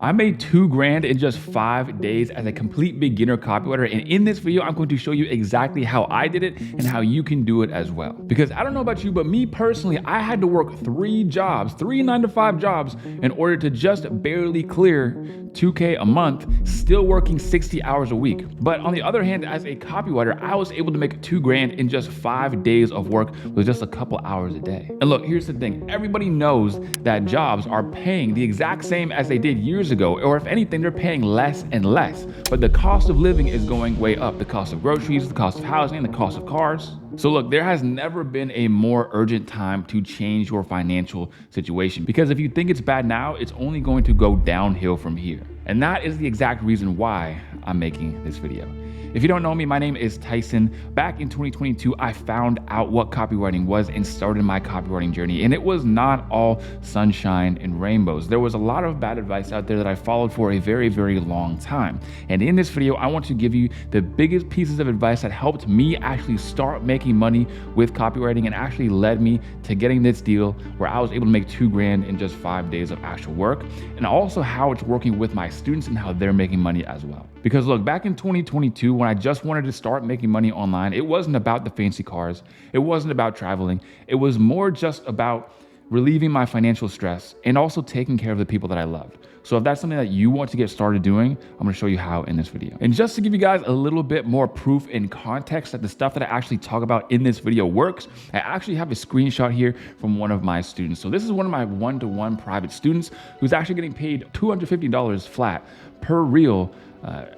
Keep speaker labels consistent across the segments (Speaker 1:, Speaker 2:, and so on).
Speaker 1: I made 2 grand in just 5 days as a complete beginner copywriter. And in this video, I'm going to show you exactly how I did it and how you can do it as well. Because I don't know about you, but me personally, I had to work 3 jobs, 3 9-to-5 jobs in order to just barely clear 2K a month, still working 60 hours a week. But on the other hand, as a copywriter, I was able to make 2 grand in just 5 days of work with just a couple hours a day. And look, here's the thing. Everybody knows that jobs are paying the exact same as they did years ago, or if anything, they're paying less and less. But the cost of living is going way up. The cost of groceries, the cost of housing, the cost of cars. So look, there has never been a more urgent time to change your financial situation, because if you think it's bad now, it's only going to go downhill from here. And that is the exact reason why I'm making this video. If you don't know me, my name is Tyson. Back in 2022, I found out what copywriting was and started my copywriting journey. And it was not all sunshine and rainbows. There was a lot of bad advice out there that I followed for a very, very long time. And in this video, I want to give you the biggest pieces of advice that helped me actually start making money with copywriting and actually led me to getting this deal where I was able to make 2 grand in just 5 days of actual work. And also how it's working with my students and how they're making money as well. Because look, back in 2022, when I just wanted to start making money online, it wasn't about the fancy cars. It wasn't about traveling. It was more just about relieving my financial stress and also taking care of the people that I loved. So if that's something that you want to get started doing, I'm gonna show you how in this video. And just to give you guys a little bit more proof and context that the stuff that I actually talk about in this video works, I actually have a screenshot here from one of my students. So this is one of my one-to-one private students who's actually getting paid $250 flat per reel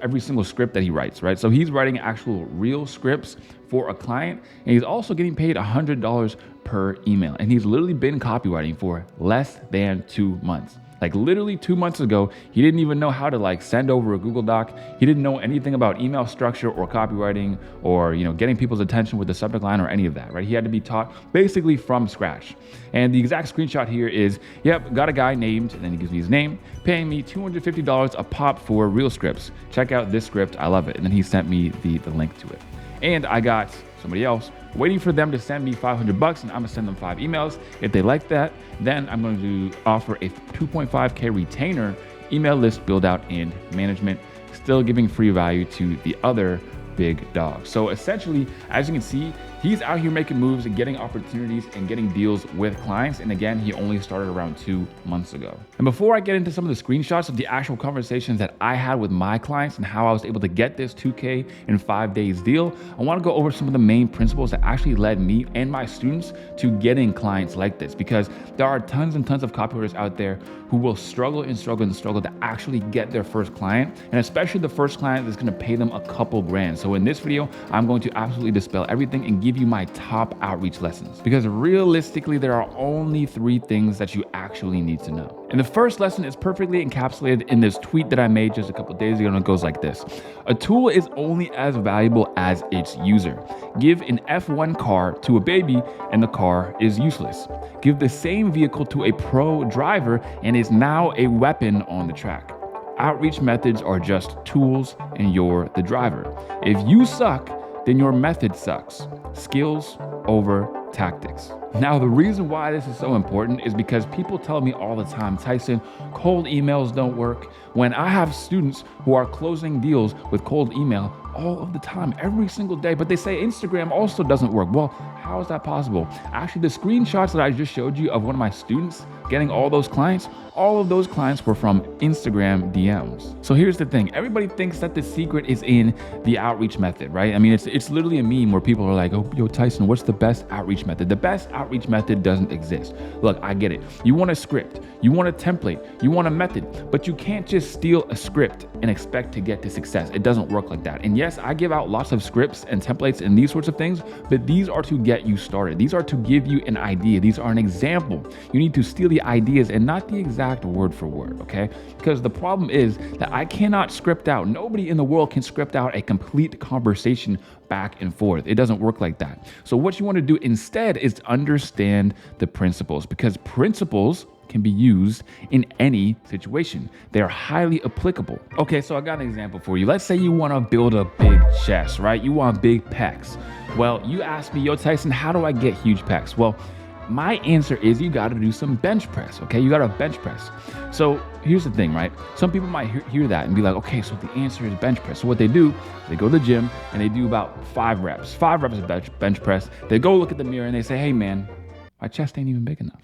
Speaker 1: every single script that he writes, right? So he's writing actual real scripts for a client, and he's also getting paid $100 per email. And he's literally been copywriting for less than 2 months. Like literally 2 months ago, he didn't even know how to send over a Google Doc. He didn't know anything about email structure or copywriting or getting people's attention with the subject line or any of that, right? He had to be taught basically from scratch. And the exact screenshot here is, yep, got a guy named, and then he gives me his name, paying me $250 a pop for real scripts. Check out this script, I love it. And then he sent me the link to it. And I got somebody else waiting for them to send me $500, and I'm gonna send them 5 emails. If they like that, then I'm going to offer a 2.5K retainer, email list build out and management, still giving free value to the other big dogs. So essentially, as you can see, he's out here making moves and getting opportunities and getting deals with clients. And again, he only started around 2 months ago. And before I get into some of the screenshots of the actual conversations that I had with my clients and how I was able to get this 2K in 5 days deal, I want to go over some of the main principles that actually led me and my students to getting clients like this, because there are tons and tons of copywriters out there who will struggle and struggle and struggle to actually get their first client, and especially the first client that's going to pay them a couple grand. So in this video, I'm going to absolutely dispel everything and give you my top outreach lessons, because realistically, there are only 3 things that you actually need to know. And the first lesson is perfectly encapsulated in this tweet that I made just a couple days ago, and it goes like this. A tool is only as valuable as its user. Give an F1 car to a baby and the car is useless. Give the same vehicle to a pro driver and it's now a weapon on the track. Outreach methods are just tools and you're the driver. If you suck, then your method sucks. Skills over tactics. Now, the reason why this is so important is because people tell me all the time, Tyson, cold emails don't work. When I have students who are closing deals with cold email all of the time, every single day, but they say Instagram also doesn't work. Well, how is that possible? Actually, the screenshots that I just showed you of one of my students getting all those clients, all of those clients were from Instagram DMs. So here's the thing. Everybody thinks that the secret is in the outreach method, right? I mean, it's literally a meme where people are like, oh, yo, Tyson, what's the best outreach method? The best outreach method doesn't exist. Look, I get it. You want a script, you want a template, you want a method, but you can't just steal a script and expect to get to success. It doesn't work like that. And yes, I give out lots of scripts and templates and these sorts of things, but these are to get you started. These are to give you an idea. These are an example. You need to steal the ideas and not the exact word for word, okay? Because the problem is that I cannot script out. Nobody in the world can script out a complete conversation back and forth. It doesn't work like that. So what you want to do instead is to understand the principles, because principles can be used in any situation. They are highly applicable. Okay, so I got an example for you. Let's say you want to build a big chest, right? You want big pecs. Well, you ask me, yo, Tyson, how do I get huge pecs? Well, My answer is you got to do some bench press, okay? You got to bench press. So here's the thing, right? Some people might hear that and be like, okay, so the answer is bench press. So what they do, they go to the gym and they do about 5 reps of bench press. They go look at the mirror and they say, hey man, my chest ain't even big enough.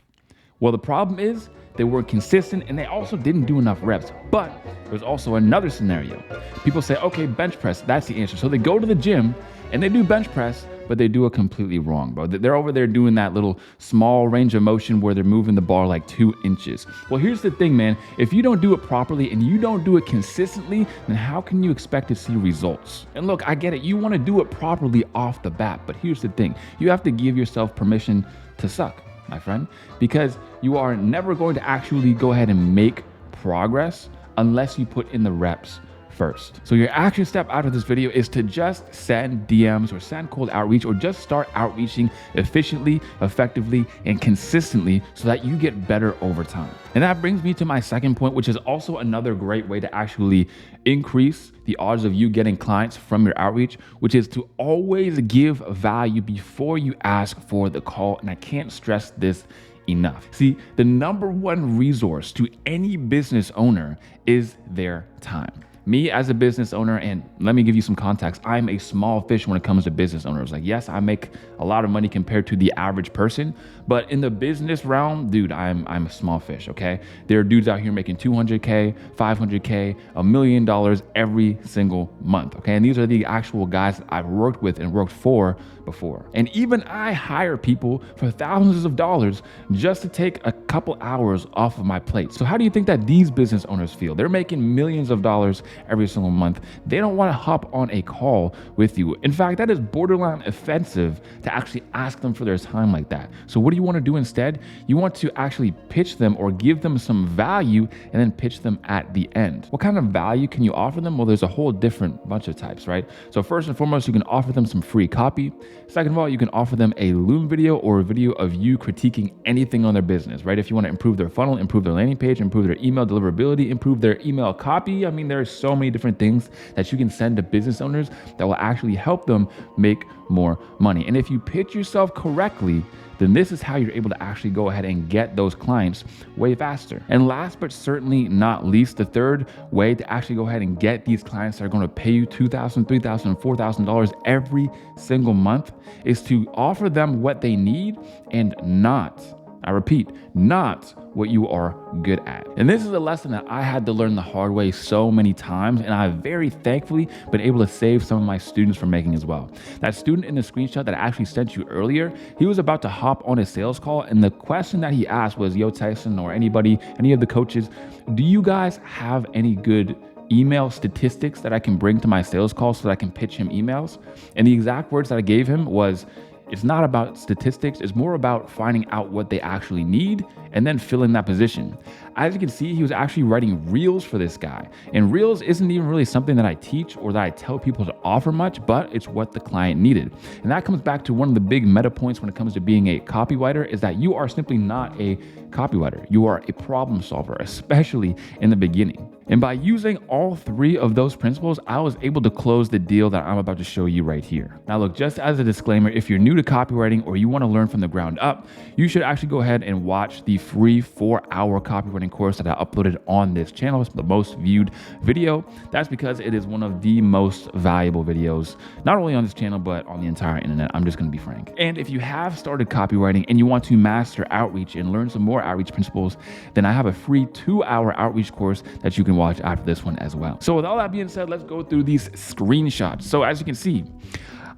Speaker 1: Well, the problem is they weren't consistent and they also didn't do enough reps. But there's also another scenario. People say, okay, bench press, that's the answer. So they go to the gym and they do bench press, but they do it completely wrong, bro. They're over there doing that little small range of motion where they're moving the bar like 2 inches. Well, here's the thing, man. If you don't do it properly and you don't do it consistently, then how can you expect to see results? And look, I get it. You want to do it properly off the bat, but here's the thing. You have to give yourself permission to suck, my friend, because you are never going to actually go ahead and make progress unless you put in the reps first. So your action step out of this video is to just send DMs or send cold outreach or just start outreaching efficiently, effectively, and consistently so that you get better over time. And that brings me to my second point, which is also another great way to actually increase the odds of you getting clients from your outreach, which is to always give value before you ask for the call. And I can't stress this enough. See, the number one resource to any business owner is their time. Me as a business owner, and let me give you some context, I'm a small fish when it comes to business owners. Like, yes, I make a lot of money compared to the average person, but in the business realm, dude, I'm a small fish, okay? There are dudes out here making $200K, $500K, $1 million every single month, okay? And these are the actual guys that I've worked with and worked for before. And even I hire people for thousands of dollars just to take a couple hours off of my plate. So how do you think that these business owners feel? They're making millions of dollars every single month. They don't want to hop on a call with you. In fact, that is borderline offensive to actually ask them for their time like that. So what do you want to do instead? You want to actually pitch them or give them some value and then pitch them at the end. What kind of value can you offer them? Well, there's a whole different bunch of types, right? So first and foremost, you can offer them some free copy. Second of all, you can offer them a Loom video or a video of you critiquing anything on their business, right? If you want to improve their funnel, improve their landing page, improve their email deliverability, improve their email copy. I mean, there are so many different things that you can send to business owners that will actually help them make more money. And if you pitch yourself correctly, then this is how you're able to actually go ahead and get those clients way faster. And last but certainly not least, the third way to actually go ahead and get these clients that are going to pay you $2,000, $3,000, $4,000 every single month is to offer them what they need and not, I repeat, not what you are good at. And this is a lesson that I had to learn the hard way so many times, and I've very thankfully been able to save some of my students from making as well. That student in the screenshot that I actually sent you earlier, he was about to hop on a sales call, and the question that he asked was, yo, Tyson, or anybody, any of the coaches, do you guys have any good email statistics that I can bring to my sales call so that I can pitch him emails? And the exact words that I gave him was, it's not about statistics, it's more about finding out what they actually need and then filling that position. As you can see, he was actually writing reels for this guy. And reels isn't even really something that I teach or that I tell people to offer much, but it's what the client needed. And that comes back to one of the big meta points when it comes to being a copywriter is that you are simply not a copywriter. You are a problem solver, especially in the beginning. And by using all three of those principles, I was able to close the deal that I'm about to show you right here. Now look, just as a disclaimer, if you're new to copywriting or you want to learn from the ground up, you should actually go ahead and watch the free 4-hour copywriting course that I uploaded on this channel. It's the most viewed video. That's because it is one of the most valuable videos, not only on this channel, but on the entire internet. I'm just going to be frank. And if you have started copywriting and you want to master outreach and learn some more outreach principles, then I have a free 2-hour outreach course that you can watch after this one as well. So with all that being said, let's go through these screenshots. So as you can see,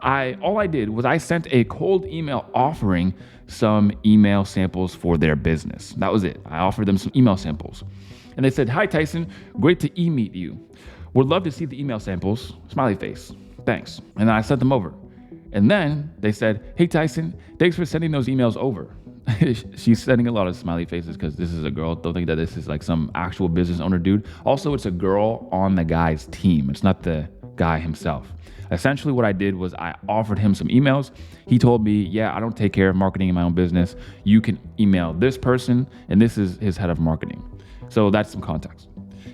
Speaker 1: all I did was I sent a cold email offering some email samples for their business. That was it. I offered them some email samples. And they said, hi, Tyson, great to e-meet you. Would love to see the email samples. Smiley face. Thanks. And then I sent them over. And then they said, hey, Tyson, thanks for sending those emails over. She's sending a lot of smiley faces because this is a girl. Don't think that this is like some actual business owner dude. Also, it's a girl on the guy's team. It's not the guy himself. Essentially what I did was I offered him some emails. He told me, yeah, I don't take care of marketing in my own business. You can email this person, and this is his head of marketing. So that's some context.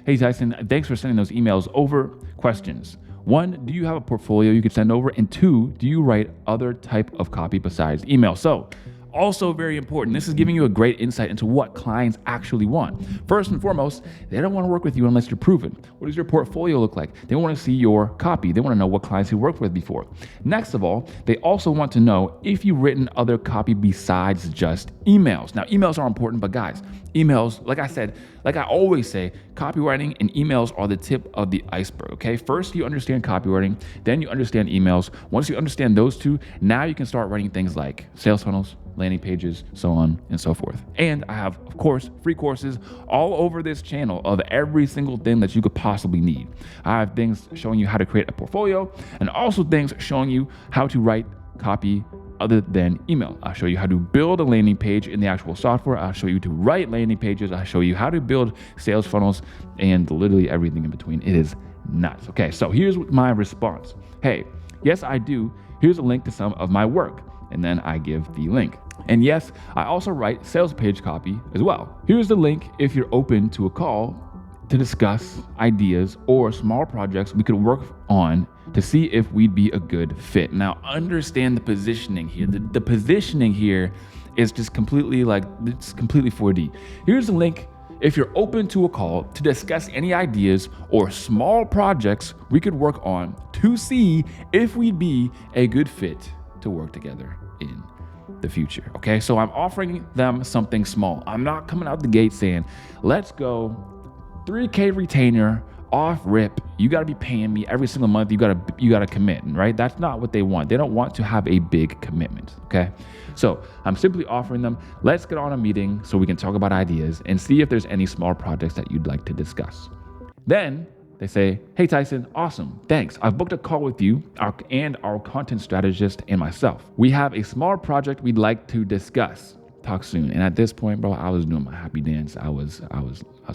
Speaker 1: Hey, Tyson, thanks for sending those emails over. Questions. 1, do you have a portfolio you could send over? And 2, do you write other type of copy besides email? So Also very important, this is giving you a great insight into what clients actually want. First and foremost, they don't want to work with you unless you're proven. What does your portfolio look like? They want to see your copy. They want to know what clients you worked with before. Next of all, they also want to know if you've written other copy besides just emails. Now, emails are important, but guys, emails, like I said, like I always say, copywriting and emails are the tip of the iceberg, okay? First, you understand copywriting, then you understand emails. Once you understand those two, now you can start writing things like sales funnels, landing pages, so on and so forth. And I have, of course, free courses all over this channel of every single thing that you could possibly need. I have things showing you how to create a portfolio and also things showing you how to write copy other than email. I'll show you how to build a landing page in the actual software. I'll show you to write landing pages. I'll show you how to build sales funnels and literally everything in between. It is nuts. Okay, so here's my response. Hey, yes, I do. Here's a link to some of my work. And then I give the link. And yes, I also write sales page copy as well. Here's the link if you're open to a call to discuss ideas or small projects we could work on to see if we'd be a good fit. Now, understand the positioning here. The positioning here is just completely it's completely 4D. Here's the link if you're open to a call to discuss any ideas or small projects we could work on to see if we'd be a good fit to work together in the future. Okay, so I'm offering them something small. I'm not coming out the gate saying, let's go 3K retainer off rip. You got to be paying me every single month. You got to commit, right? That's not what they want. They don't want to have a big commitment. Okay, so I'm simply offering them, let's get on a meeting so we can talk about ideas and see if there's any small projects that you'd like to discuss. Then they say, hey, Tyson, awesome, thanks. I've booked a call with you and our content strategist and myself. We have a small project we'd like to discuss. Talk soon. And at this point, bro, I was doing my happy dance. I was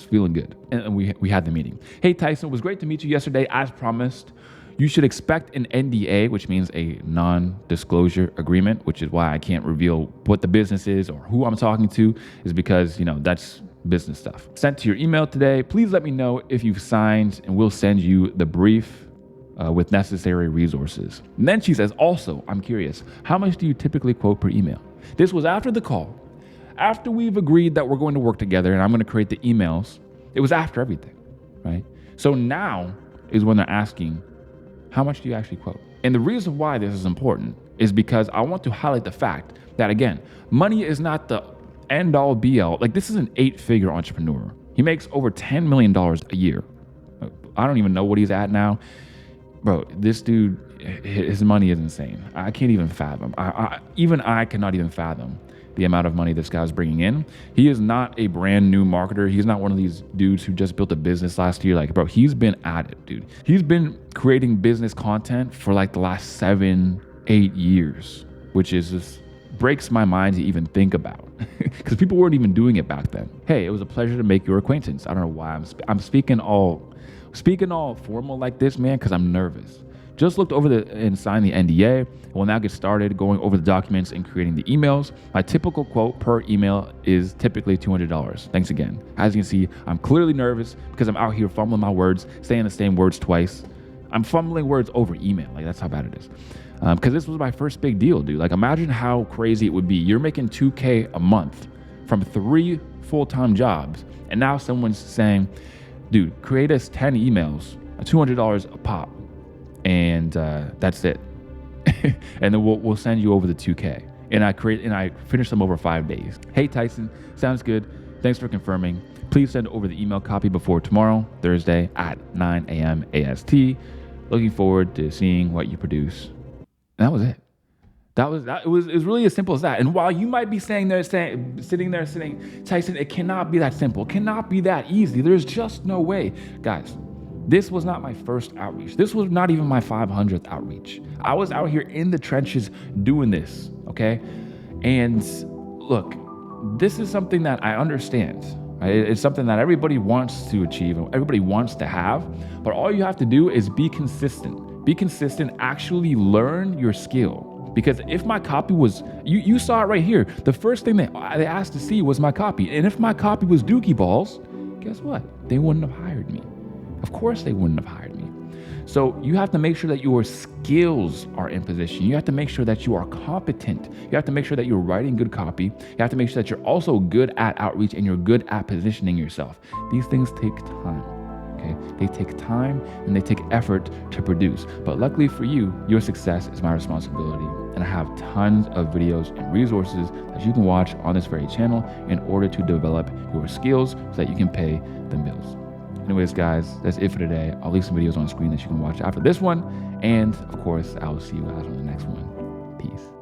Speaker 1: feeling good. And we had the meeting. Hey, Tyson, it was great to meet you yesterday. As promised, you should expect an NDA, which means a non-disclosure agreement, which is why I can't reveal what the business is or who I'm talking to, is because, that's business stuff. Sent to your email today. Please let me know if you've signed and we'll send you the brief with necessary resources. And then she says, also, I'm curious, how much do you typically quote per email? This was after the call, after we've agreed that we're going to work together and I'm going to create the emails. It was after everything, right? So now is when they're asking, how much do you actually quote? And the reason why this is important is because I want to highlight the fact that, again, money is not the end all be all. Like, this is an 8-figure entrepreneur. He makes over $10 million a year. I don't even know what he's at now. Bro, this dude, his money is insane. I can't even fathom. Even I cannot even fathom the amount of money this guy's bringing in. He is not a brand new marketer. He's not one of these dudes who just built a business last year. Like, bro, he's been at it, dude. He's been creating business content for like the last 7-8 years, which is just breaks my mind to even think about because people weren't even doing it back then. Hey, it was a pleasure to make your acquaintance. I don't know why I'm speaking all formal like this, man, because I'm nervous. Just looked over and signed the NDA. We'll now get started going over the documents and creating the emails. My typical quote per email is typically $200. Thanks again. As you can see, I'm clearly nervous because I'm out here fumbling my words, saying the same words twice. I'm fumbling words over email. Like, that's how bad it is. Because this was my first big deal, dude. Like, imagine how crazy it would be. You're making $2K a month from 3 full-time jobs. And now someone's saying, dude, create us 10 emails, $200 a pop. And that's it. And then we'll send you over the 2K. And I finish them over 5 days. Hey, Tyson, sounds good. Thanks for confirming. Please send over the email copy before tomorrow, Thursday at 9 a.m. AST. Looking forward to seeing what you produce. And that was it. It was really as simple as that. And while you might be sitting there saying, Tyson, it cannot be that simple. It cannot be that easy. There's just no way. Guys, this was not my first outreach. This was not even my 500th outreach. I was out here in the trenches doing this, okay? And look, this is something that I understand. Right? It's something that everybody wants to achieve and everybody wants to have. But all you have to do is be consistent. Be consistent, actually learn your skill. Because if my copy was, you saw it right here. The first thing they asked to see was my copy. And if my copy was dookie balls, guess what? They wouldn't have hired me. Of course they wouldn't have hired me. So you have to make sure that your skills are in position. You have to make sure that you are competent. You have to make sure that you're writing good copy. You have to make sure that you're also good at outreach and you're good at positioning yourself. These things take time. Okay? They take time and they take effort to produce. But luckily for you, your success is my responsibility. And I have tons of videos and resources that you can watch on this very channel in order to develop your skills so that you can pay the bills. Anyways, guys, that's it for today. I'll leave some videos on screen that you can watch after this one. And of course, I will see you guys on the next one. Peace.